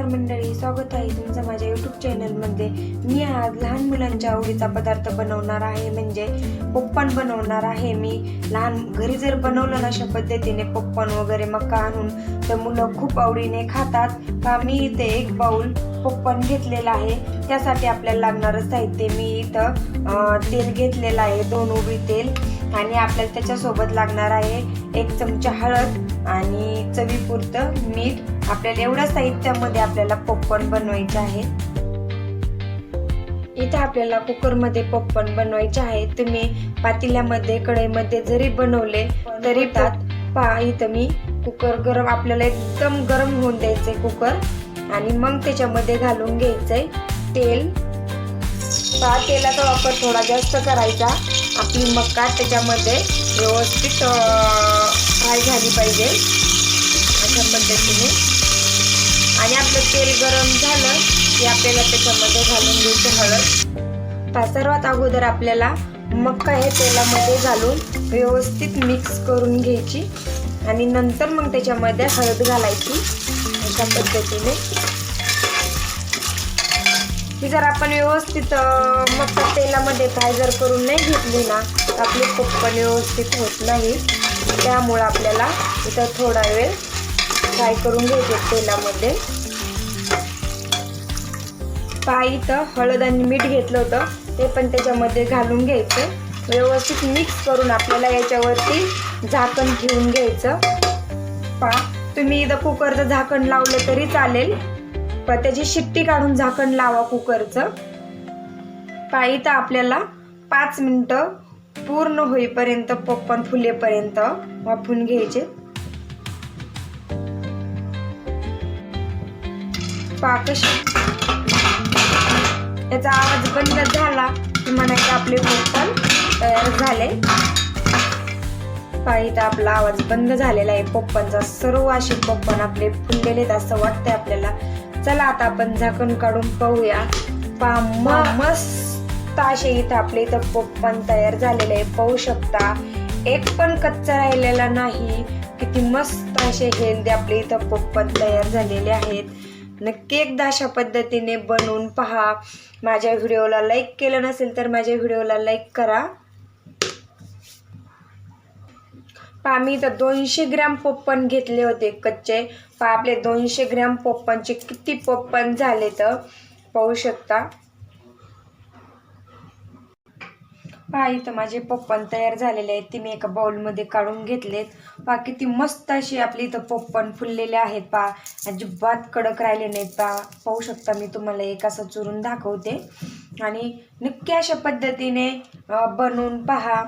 नमस्कार मंडळी, स्वागत आहे तुमचं माझ्या यूट्यूब चॅनलमध्ये। मी आज लहान मुलांच्या आवडीचा पदार्थ बनवणार आहे, म्हणजे पॉपकॉर्न बनवणार आहे। मी लहान घरी जर बनवलं ना अशा पद्धतीने पॉपकॉर्न वगैरे मका आणून, तर मुलं खूप आवडीने खातात। का मी इथे एक बाउल पॉपकॉर्न घेतलेला आहे। त्यासाठी आपल्याला लागणारं साहित्य मी इथं तेल घेतलेलं आहे, 2 उभी तेल, आणि आपल्याला त्याच्यासोबत लागणार आहे 1 चमचा हळद आणि चवीपुरतं मीठ। आपल्याला एवढ्या साहित्यामध्ये आपल्याला पॉपकॉर्न बनवायचे आहे। इथे आपल्याला कुकरमध्ये पॉपकॉर्न बनवायचे आहे। तुम्ही पातेल्यामध्ये कढईमध्ये जरी बनवले तरी इथं मी कुकर गरम, आपल्याला एकदम गरम होऊन द्यायचंय कुकर, आणि मग त्याच्यामध्ये घालून घ्यायचंय तेल। तेलाचा वापर थोडा जास्त करायचा। आपली मका त्याच्यामध्ये व्यवस्थित फ्राय झाली पाहिजे अशा पद्धतीने। आणि आपलं तेल गरम झालं की आपल्याला त्याच्यामध्ये घालून घ्यायची हळद। सर्वात अगोदर आपल्याला मका हे तेलामध्ये घालून व्यवस्थित मिक्स करून घ्यायची, आणि नंतर मग त्याच्यामध्ये हळद घालायची अशा पद्धतीने। ही जर आपण व्यवस्थित मका तेलामध्ये फ्राय जर करून नाही घेतली ना, तर आपले पॉपकॉर्न व्यवस्थित होत नाही। त्यामुळे आपल्याला इथं थोडा वेळ फ्राय करून घ्यायचे तेलामध्ये। इथं हळद आणि मीठ घेतलं होतं, ते पण त्याच्यामध्ये घालून घ्यायचं। व्यवस्थित मिक्स करून आपल्याला याच्यावरती झाकण ठेवून घ्यायचं। तुम्ही इथं कुकरचं झाकण लावलं तरी चालेल, पण त्याची शिट्टी काढून झाकण लावा कुकरचं। इथं आपल्याला 5 मिनिटं पूर्ण होईपर्यंत, पॉपकॉर्न फुलेपर्यंत वाफवून घ्यायचे। याचा आवाज बंद झाला की म्हणायचं आपले पॉपकॉर्न तयार झाले। इथं आपला आवाज बंद झालेला आहे पॉपकॉर्नचा। सर्व असे पॉपकॉर्न आपले फुललेले असं वाटतंय आपल्याला। चला आता आपण झाकण काढून पाहूया। मस्त असे इथं आपले इथं पॉपकॉर्न तयार झालेले आहे, पाहू शकता। एक पण कच्चा राहिलेला नाही। किती मस्त असे हेल्दी आपले इथं पॉपकॉर्न तयार झालेले आहेत। नक्की एकदा अशा पद्धतीने बनवून पहा। माझ्या व्हिडिओला लाईक केलं नसेल तर माझ्या व्हिडिओला लाईक करा। मी इथं 200 ग्रॅम पॉपकॉर्न घेतले होते कच्चे। आपले 200 ग्रॅम पॉपकॉर्नचे किती पॉपकॉर्न झाले तर पाहू शकता। इथं माझे पॉपकॉर्न तयार झालेले आहेत, ते मी एका बाउलमध्ये काढून घेतलेत। किती मस्त अशी आपली इथं पॉपकॉर्न फुललेले आहेत। अजिबात कडक राहिले नाहीत। पाहू शकता, मी तुम्हाला एक असं चुरून दाखवते, आणि नक्की अशा पद्धतीने बनवून पहा।